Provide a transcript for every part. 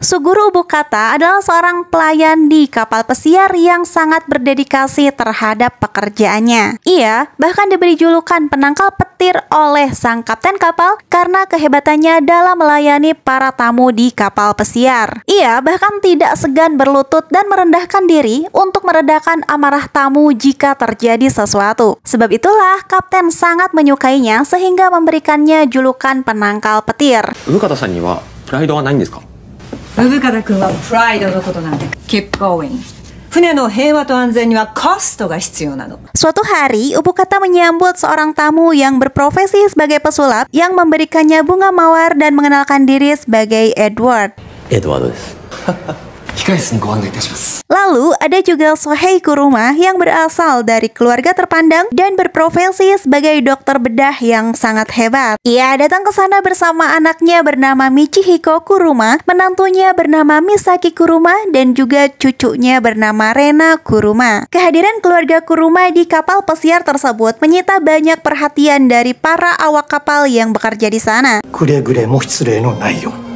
Suguru Ubukata adalah seorang pelayan di kapal pesiar yang sangat berdedikasi terhadap pekerjaannya. Ia bahkan diberi julukan penangkal petir oleh sang kapten kapal karena kehebatannya dalam melayani para tamu di kapal pesiar. Ia bahkan tidak segan berlutut dan merendahkan diri untuk meredakan amarah tamu jika terjadi sesuatu. Sebab itulah kapten sangat menyukainya sehingga memberikannya julukan penangkal petir. Ubukata-san ni wa pride wa nai desu ka? 生方君はプライドのことなんで Keep going 船の平和と安全にはコストが必要なの。 Suatu hari, Ubukata menyambut seorang tamu yang berprofesi sebagai pesulap yang memberikannya bunga mawar dan mengenalkan diri sebagai Edward. Edward desu. 控室にご案内いたします。 Lalu ada juga Sohei Kuruma yang berasal dari keluarga terpandang dan berprofesi sebagai dokter bedah yang sangat hebat. Ia datang ke sana bersama anaknya bernama Michihiko Kuruma, menantunya bernama Misaki Kuruma, dan juga cucunya bernama Rena Kuruma. Kehadiran keluarga Kuruma di kapal pesiar tersebut menyita banyak perhatian dari para awak kapal yang bekerja di sana. くれぐれも失礼のないよう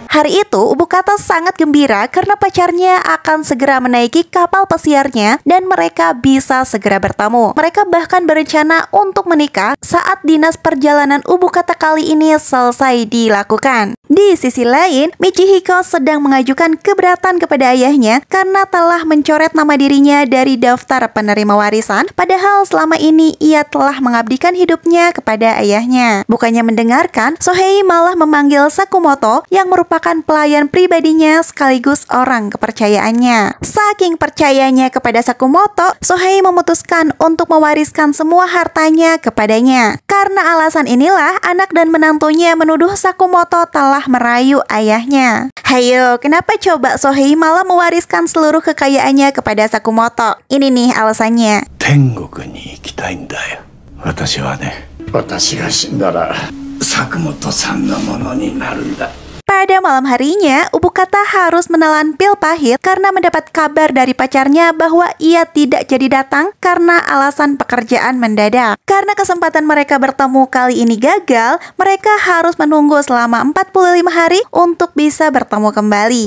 Hari itu, Ubukata sangat gembira karena pacarnya akan segera menaiki kapal pesiarnya dan mereka bisa segera bertemu. Mereka bahkan berencana untuk menikah saat dinas perjalanan Ubukata kali ini selesai dilakukan. Di sisi lain, Michihiko sedang mengajukan keberatan kepada ayahnya karena telah mencoret nama dirinya dari daftar penerima warisan, padahal selama ini ia telah mengabdikan hidupnya kepada ayahnya. Bukannya mendengarkan, Sohei malah memanggil Sakumoto yang merupakan pelayan pribadinya sekaligus orang kepercayaannya. Saking percayanya kepada Sakumoto, Sohei memutuskan untuk mewariskan semua hartanya kepadanya. Karena alasan inilah, anak dan menantunya menuduh Sakumoto telah merayu ayahnya. Hayo, kenapa coba Sohei malah mewariskan seluruh kekayaannya kepada Sakumoto? Ini nih alasannya. 天国に行きたいんだよ。私はね、私が死んだら佐久本さんのものになるんだ。 Pada malam harinya, Ubukata harus menelan pil pahit karena mendapat kabar dari pacarnya bahwa ia tidak jadi datang karena alasan pekerjaan mendadak. Karena kesempatan mereka bertemu kali ini gagal, mereka harus menunggu selama 45 hari untuk bisa bertemu kembali.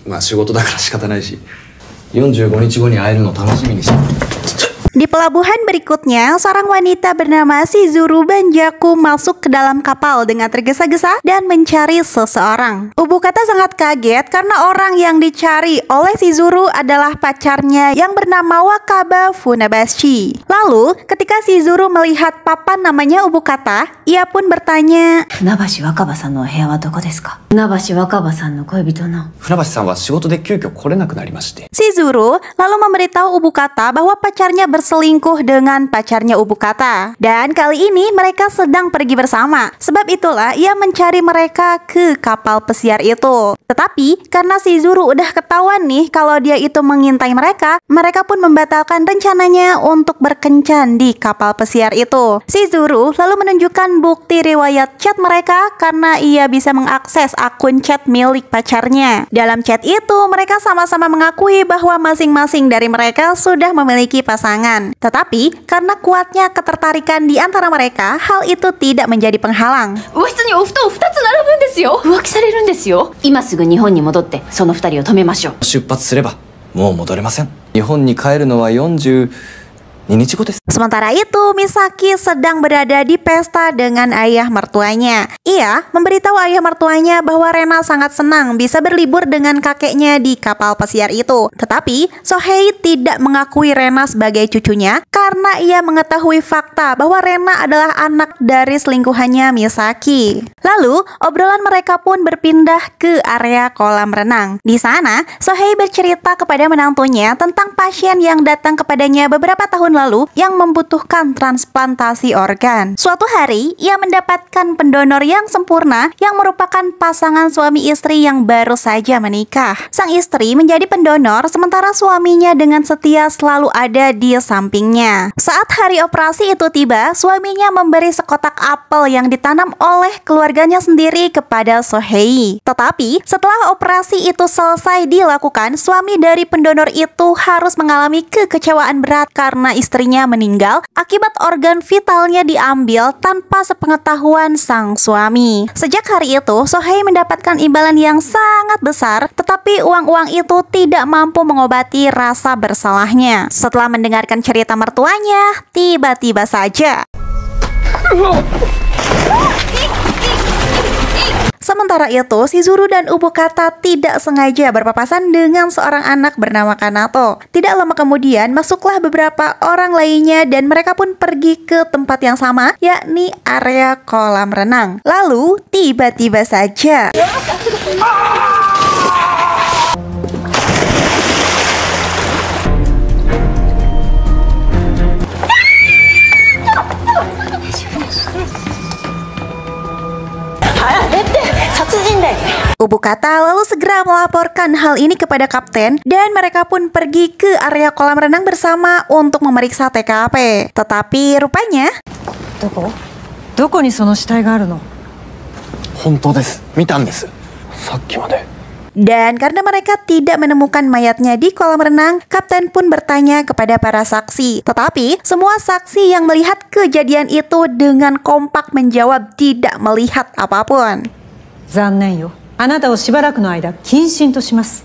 まあ仕事だから仕方ないし、45日後に会えるの楽しみにしてる。 Di pelabuhan berikutnya, seorang wanita bernama Shizuru Banjaku masuk ke dalam kapal dengan tergesa-gesa dan mencari seseorang. Ubukata sangat kaget karena orang yang dicari oleh Shizuru adalah pacarnya yang bernama Wakaba Funabashi. Lalu, ketika Shizuru melihat papan namanya Ubukata, ia pun bertanya, 船橋若葉さんのお部屋はどこですか？船橋若葉さんの恋人の。 船橋さんは仕事で急遽来れなくなりまして。 Shizuru lalu memberitahu Ubukata bahwa pacarnya berselingkuh dengan pacarnya Ubukata. Dan kali ini mereka sedang pergi bersama. Sebab itulah ia mencari mereka ke kapal pesiar itu. Tetapi karena Shizuru udah ketahuan nih kalau dia itu mengintai mereka, mereka pun membatalkan rencananya untuk berkencan di kapal pesiar itu. Shizuru lalu menunjukkan bukti riwayat chat mereka karena ia bisa mengakses akun chat milik pacarnya. Dalam chat itu mereka sama-sama mengakui bahwa masing-masing dari mereka sudah memiliki pasangan. Tetapi karena kuatnya ketertarikan di antara mereka, hal itu tidak menjadi penghalang. 和室にお布団2つ並ぶんですよ。浮気されるんですよ。今すぐ日本に戻ってその2人を止めましょう。出発すればもう戻れません。日本に帰るのは42日後です。 Sementara itu, Misaki sedang berada di pesta dengan ayah mertuanya. Ia memberitahu ayah mertuanya bahwa Rena sangat senang bisa berlibur dengan kakeknya di kapal pesiar itu. Tetapi, Sohei tidak mengakui Rena sebagai cucunya karena ia mengetahui fakta bahwa Rena adalah anak dari selingkuhannya Misaki. Lalu, obrolan mereka pun berpindah ke area kolam renang. Di sana, Sohei bercerita kepada menantunya tentang pasien yang datang kepadanya beberapa tahun lalu yang membutuhkan transplantasi organ. Suatu hari, ia mendapatkan pendonor yang sempurna yang merupakan pasangan suami istri yang baru saja menikah. Sang istri menjadi pendonor sementara suaminya dengan setia selalu ada di sampingnya. Saat hari operasi itu tiba, suaminya memberi sekotak apel yang ditanam oleh keluarganya sendiri kepada Sohei. Tetapi, setelah operasi itu selesai dilakukan, suami dari pendonor itu harus mengalami kekecewaan berat karena istrinya meninggal akibat organ vitalnya diambil tanpa sepengetahuan sang suami. Sejak hari itu, Sohei mendapatkan imbalan yang sangat besar, tetapi uang-uang itu tidak mampu mengobati rasa bersalahnya. Setelah mendengarkan cerita mertuanya, tiba-tiba saja sementara itu, Shizuru dan Ubukata tidak sengaja berpapasan dengan seorang anak bernama Kanato. Tidak lama kemudian, masuklah beberapa orang lainnya dan mereka pun pergi ke tempat yang sama, yakni area kolam renang. Lalu, tiba-tiba saja Ubukata lalu segera melaporkan hal ini kepada kapten dan mereka pun pergi ke area kolam renang bersama untuk memeriksa TKP. Tetapi rupanya どこにその死体があるの？本当です。見たんです。さっきまで。 dan karena mereka tidak menemukan mayatnya di kolam renang, kapten pun bertanya kepada para saksi. Tetapi semua saksi yang melihat kejadian itu dengan kompak menjawab tidak melihat apapun. 残念よ。あなたをしばらくの間謹慎とします。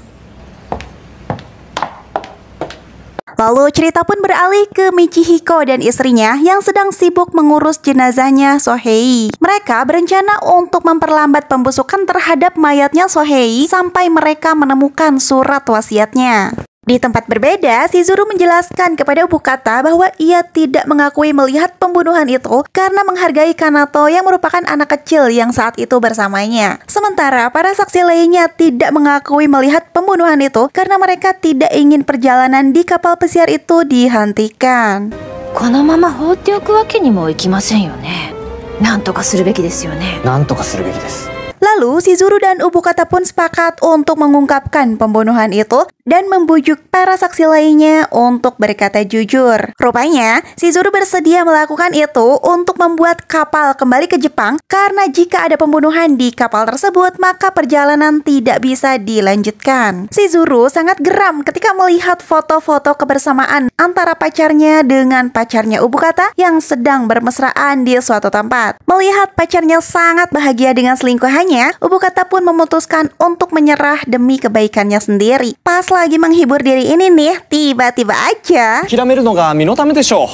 Lalu cerita pun beralih ke Michihiko dan istrinya yang sedang sibuk mengurus jenazahnya Sohei. Mereka berencana untuk memperlambat pembusukan terhadap mayatnya Sohei sampai mereka menemukan surat wasiatnya. Di tempat berbeda, Shizuru menjelaskan kepada Ubukata bahwa ia tidak mengakui melihat pembunuhan itu karena menghargai Kanato yang merupakan anak kecil yang saat itu bersamanya. Sementara para saksi lainnya tidak mengakui melihat pembunuhan itu karena mereka tidak ingin perjalanan di kapal pesiar itu dihentikan. このまま放っておくわけにもいきませんよね。なんとかするべきですよね。なんとかするべきです。 Lalu Shizuru dan Ubukata pun sepakat untuk mengungkapkan pembunuhan itu dan membujuk para saksi lainnya untuk berkata jujur. Rupanya Shizuru bersedia melakukan itu untuk membuat kapal kembali ke Jepang karena jika ada pembunuhan di kapal tersebut maka perjalanan tidak bisa dilanjutkan. Shizuru sangat geram ketika melihat foto-foto kebersamaan antara pacarnya dengan pacarnya Ubukata yang sedang bermesraan di suatu tempat. Melihat pacarnya sangat bahagia dengan selingkuhannya, Ubukata pun memutuskan untuk menyerah demi kebaikannya sendiri. Pas lagi menghibur diri ini nih, tiba-tiba aja 諦めるのが身のためでしょ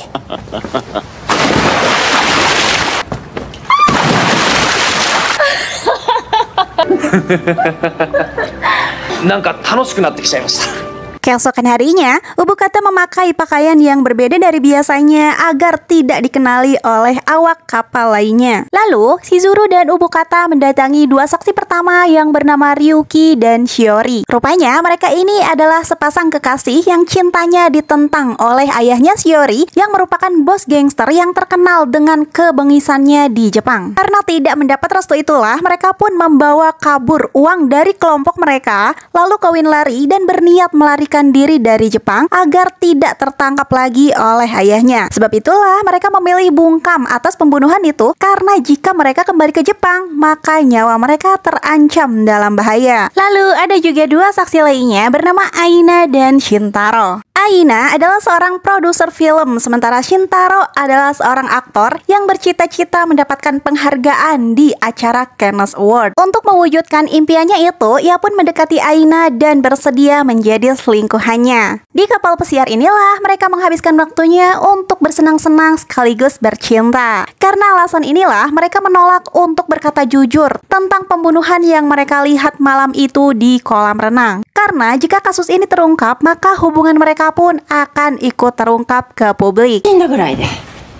う。なんか楽しくなってきちゃいました。 Keesokan harinya, Ubukata memakai pakaian yang berbeda dari biasanya agar tidak dikenali oleh awak kapal lainnya. Lalu, Shizuru dan Ubukata mendatangi dua saksi pertama yang bernama Ryuki dan Shiori. Rupanya mereka ini adalah sepasang kekasih yang cintanya ditentang oleh ayahnya Shiori yang merupakan bos gangster yang terkenal dengan kebengisannya di Jepang. Karena tidak mendapat restu itulah, mereka pun membawa kabur uang dari kelompok mereka, lalu kawin lari dan berniat melarikan diri dari Jepang agar tidak tertangkap lagi oleh ayahnya. Sebab itulah mereka memilih bungkam atas pembunuhan itu karena jika mereka kembali ke Jepang maka nyawa mereka terancam dalam bahaya. Lalu ada juga dua saksi lainnya bernama Aina dan Shintaro. Aina adalah seorang produser film, sementara Shintaro adalah seorang aktor yang bercita-cita mendapatkan penghargaan di acara Cannes Award. Untuk mewujudkan impiannya itu, ia pun mendekati Aina dan bersedia menjadi selingkuhannya. Di kapal pesiar inilah mereka menghabiskan waktunya untuk bersenang-senang sekaligus bercinta. Karena alasan inilah mereka menolak untuk berkata jujur tentang pembunuhan yang mereka lihat malam itu di kolam renang. Karena jika kasus ini terungkap, maka hubungan mereka pun akan ikut terungkap ke publik. 死んだぐらいで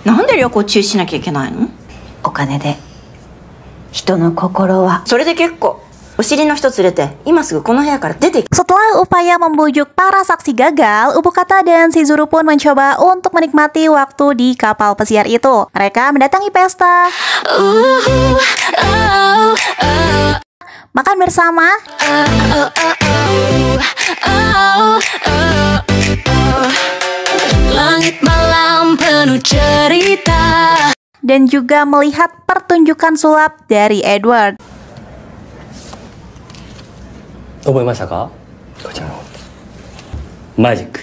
なんで旅行中止しなきゃいけないの？お金で人の心はそれで結構。お尻の人連れて今すぐこの部屋から出て。 Setelah upaya membujuk para saksi gagal, Ubukata dan Shizuru pun mencoba untuk menikmati waktu di kapal pesiar itu. Mereka mendatangi pesta, makan bersama, langit malam penuh cerita, dan juga melihat pertunjukan sulap dari Edward. 覚えましたか？こちらのマジック。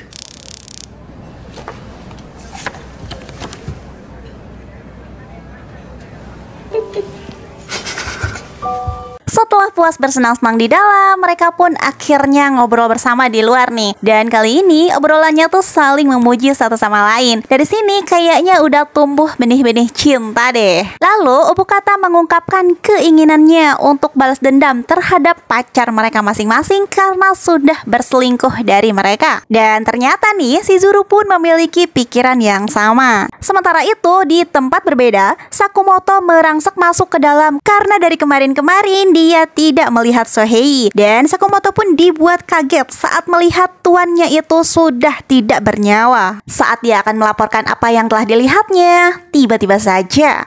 puas bersenang-senang di dalam, mereka pun akhirnya ngobrol bersama di luar nih. Dan kali ini obrolannya tuh saling memuji satu sama lain. Dari sini kayaknya udah tumbuh benih-benih cinta deh. Lalu Obokata mengungkapkan keinginannya untuk balas dendam terhadap pacar mereka masing-masing karena sudah berselingkuh dari mereka. Dan ternyata nih Shizuru pun memiliki pikiran yang sama. Sementara itu di tempat berbeda, Sakumoto merangsek masuk ke dalam karena dari kemarin-kemarin dia tidak melihat Sohei. Dan Sakumoto pun dibuat kaget saat melihat tuannya itu sudah tidak bernyawa. Saat dia akan melaporkan apa yang telah dilihatnya, tiba-tiba saja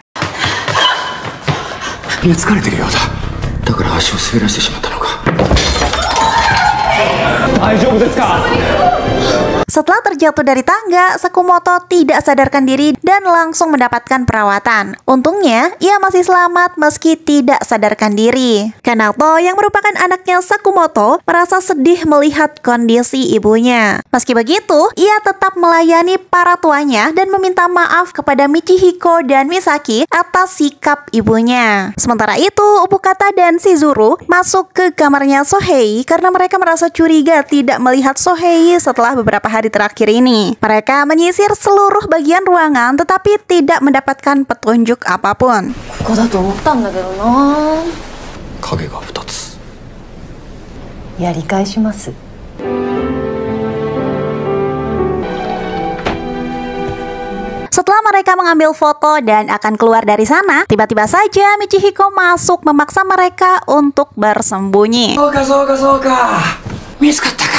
みんな疲れてるようだ。だから足を滑らしてしまったのか。大丈夫ですか？ Setelah terjatuh dari tangga, Sakumoto tidak sadarkan diri dan langsung mendapatkan perawatan. Untungnya, ia masih selamat meski tidak sadarkan diri. Kanato yang merupakan anaknya Sakumoto merasa sedih melihat kondisi ibunya. Meski begitu, ia tetap melayani para tuanya dan meminta maaf kepada Michihiko dan Misaki atas sikap ibunya. Sementara itu, Obokata dan Shizuru masuk ke kamarnya Sohei karena mereka merasa curiga tidak melihat Sohei setelah beberapa hari terakhir ini. Mereka menyisir seluruh bagian ruangan tetapi tidak mendapatkan petunjuk apapun. ここだと思ったんだけどな。影が2つ。やり返します。 Setelah mereka mengambil foto dan akan keluar dari sana, tiba-tiba saja Michihiko masuk memaksa mereka untuk bersembunyi. そうかそうかそうか。見つかったか。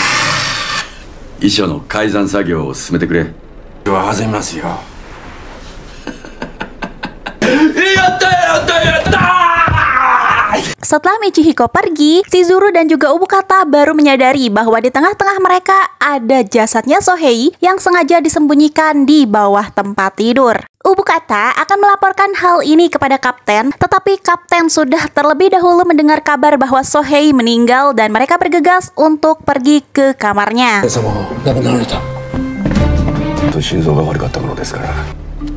遺書の改ざん作業を進めてくれ。始めますよ。やったやったやったー！ Setelah Michihiko pergi, Shizuru dan juga Obokata baru menyadari bahwa di tengah-tengah mereka ada jasadnya Sohei yang sengaja disembunyikan di bawah tempat tidur. Obokata akan melaporkan hal ini kepada kapten, tetapi kapten sudah terlebih dahulu mendengar kabar bahwa Sohei meninggal dan mereka bergegas untuk pergi ke kamarnya. 心臓が悪かったものですから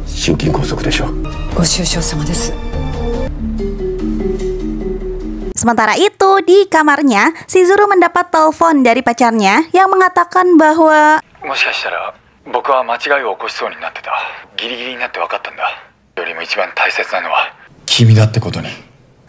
心筋梗塞でしょう。ご愁傷様です。 Sementara itu, di kamarnya, Shizuru mendapat telepon dari pacarnya yang mengatakan bahwa もしかしたら僕は間違いを起こしそうになってた。ギリギリになって分かったんだ。よりも一番大切なのは君だってことに。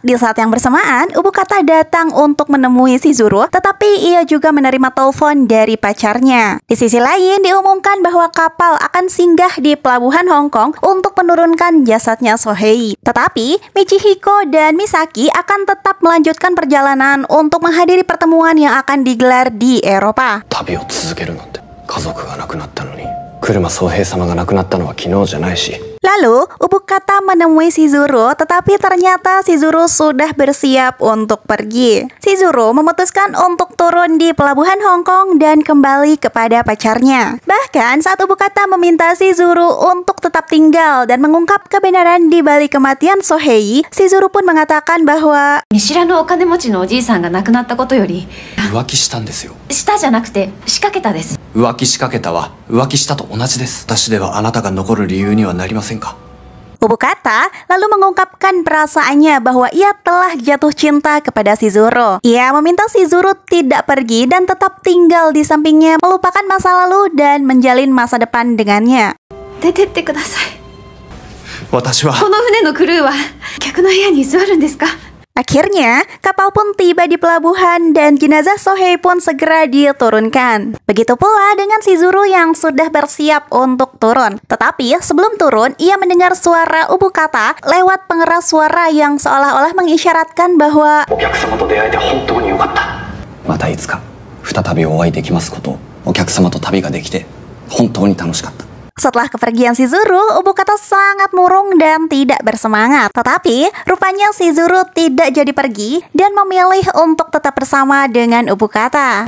di saat yang bersamaan, Obokata datang untuk menemui Shizuru, tetapi ia juga menerima telepon dari pacarnya. Di sisi lain, diumumkan bahwa kapal akan singgah di pelabuhan Hong Kong untuk menurunkan jasadnya Sohei. Tetapi, Michihiko dan Misaki akan tetap melanjutkan perjalanan untuk menghadiri pertemuan yang akan digelar di Eropa. 旅を続けるのって家族が亡くなったのに、車宗平様が亡くなったのは昨日じゃないし。 Lalu, Obokata menemui Shizuru, tetapi ternyata Shizuru sudah bersiap untuk pergi. Shizuru memutuskan untuk turun di pelabuhan Hong Kong dan kembali kepada pacarnya. Bahkan saat Obokata meminta Shizuru untuk tetap tinggal dan mengungkap kebenaran di balik kematian Sohei, Shizuru pun mengatakan bahwa 見知らぬお金持ちのおじいさんが亡くなったことより、浮気したんですよ。したじゃなくて仕掛けたです。浮気仕掛けたは浮気したと同じです。私ではあなたが残る理由にはなりませんか。 Obokata lalu mengungkapkan perasaannya bahwa ia telah jatuh cinta kepada Shizuru. Ia meminta Shizuru tidak pergi dan tetap tinggal di sampingnya, melupakan masa lalu dan menjalin masa depan dengannya. 出てってください。私は。この船のクルーは客の部屋に居座るんですか？ Akhirnya, kapal pun tiba di pelabuhan dan jenazah Sohei pun segera diturunkan. Begitu pula dengan Shizuru yang sudah bersiap untuk turun. Tetapi sebelum turun, ia mendengar suara Obokata lewat pengeras suara yang seolah-olah mengisyaratkan bahwa お客様と出会えて本当に良かった。またいつか再びお会いできますことを、お客様と旅ができて本当に楽しかった。 Setelah kepergian Shizuru, Obokata sangat murung dan tidak bersemangat. Tetapi, rupanya Shizuru tidak jadi pergi dan memilih untuk tetap bersama dengan Obokata.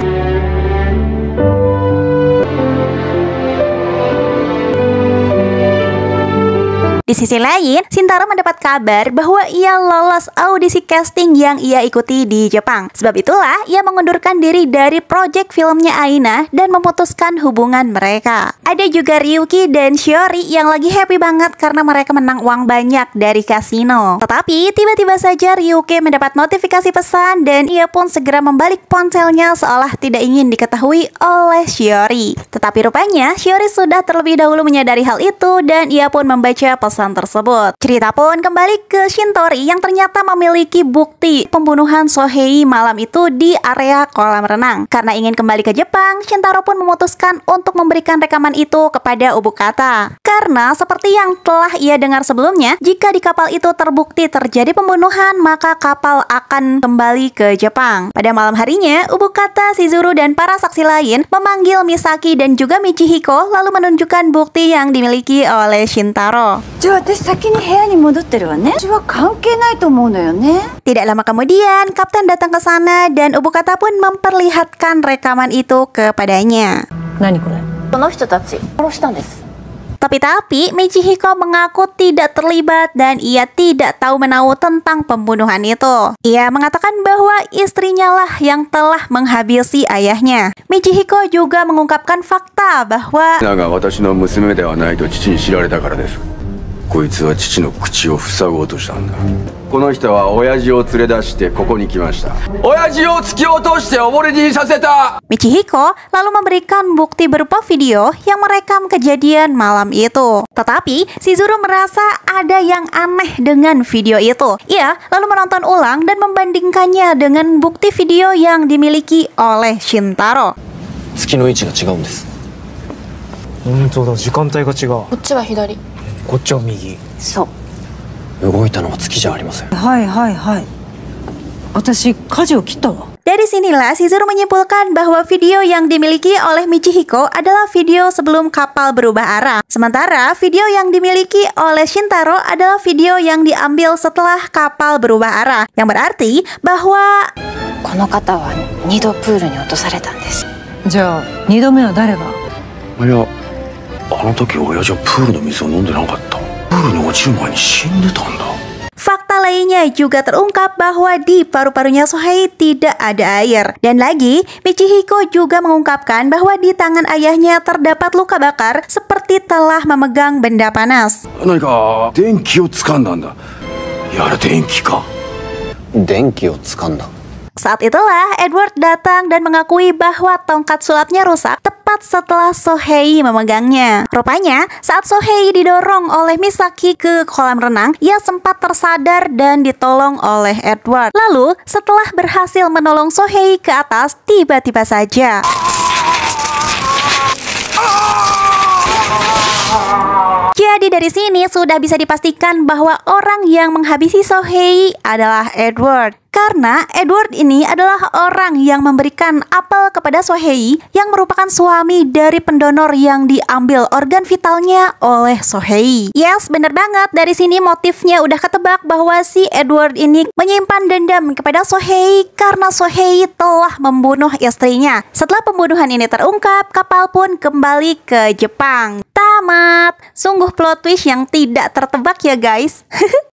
Di Di sisi lain, Shintaro mendapat kabar bahwa ia lolos audisi casting yang ia ikuti di Jepang. Sebab itulah ia mengundurkan diri dari proyek filmnya Aina dan memutuskan hubungan mereka. Ada juga Ryuki dan Shiori yang lagi happy banget karena mereka menang uang banyak dari kasino. Tetapi tiba-tiba saja Ryuki mendapat notifikasi pesan dan ia pun segera membalik ponselnya seolah tidak ingin diketahui oleh Shiori. Tetapi rupanya Shiori sudah terlebih dahulu menyadari hal itu dan ia pun membaca pesan tersebut. Cerita pun kembali ke Shintori yang ternyata memiliki bukti pembunuhan Sohei malam itu di area kolam renang. Karena ingin kembali ke Jepang, Shintaro pun memutuskan untuk memberikan rekaman itu kepada Ubukata. Karena seperti yang telah ia dengar sebelumnya, jika di kapal itu terbukti terjadi pembunuhan, maka kapal akan kembali ke Jepang. Pada malam harinya, Ubukata, Shizuru, dan para saksi lain memanggil Misaki dan juga Michihiko lalu menunjukkan bukti yang dimiliki oleh Shintaro. Tidak lama kemudian, Kapten datang ke sana dan Ubukata pun memperlihatkan rekaman itu kepadanya. Tapi Michihiko mengaku tidak terlibat dan ia tidak tahu menahu tentang pembunuhan itu. Ia mengatakan bahwa istrinya lah yang telah menghabisi ayahnya. Michihiko juga mengungkapkan fakta bahwa Michihiko lalu memberikan bukti berupa video yang merekam kejadian malam itu. Tetapi Shizuru merasa ada yang aneh dengan video itu. Ia lalu menonton ulang dan membandingkannya dengan bukti video yang dimiliki oleh Shintaro. 月の位置が違うんです。本当だ、時間帯が違う。こっちは左、こっちは右。そう。動いたのは月じゃありません。はいはいはい。私舵を切ったわ。Dari sinilah Shizuru menyimpulkan bahwa video yang dimiliki oleh Michihiko adalah video sebelum kapal berubah arah. Sementara video yang dimiliki oleh Shintaro adalah video yang diambil setelah kapal berubah arah. Yang berarti bahwa この方は2度プールに落とされたんです。じゃあ2度目は誰が？いや、あの時親父はプールの水を飲んでなかった。プールに落ちる前に死んでたんだ。 Fakta lainnya juga terungkap bahwa di paru-parunya Sohei tidak ada air. Dan lagi, Michihiko juga mengungkapkan bahwa di tangan ayahnya terdapat luka bakar seperti telah memegang benda panas. 何か電気を掴んだんだ。やれ電気か。電気を掴んだ。 Saat itulah Edward datang dan mengakui bahwa tongkat sulapnya rusak tepat setelah Sohei memegangnya. Rupanya saat Sohei didorong oleh Misaki ke kolam renang, ia sempat tersadar dan ditolong oleh Edward. Lalu setelah berhasil menolong Sohei ke atas, tiba-tiba saja jadi dari sini sudah bisa dipastikan bahwa orang yang menghabisi Sohei adalah Edward. Karena Edward ini adalah orang yang memberikan apel kepada Sohei yang merupakan suami dari pendonor yang diambil organ vitalnya oleh Sohei. Yes, bener banget. Dari sini motifnya udah ketebak bahwa si Edward ini menyimpan dendam kepada Sohei karena Sohei telah membunuh istrinya. Setelah pembunuhan ini terungkap, kapal pun kembali ke Jepang. Tamat. Sungguh plot twist yang tidak tertebak ya guys.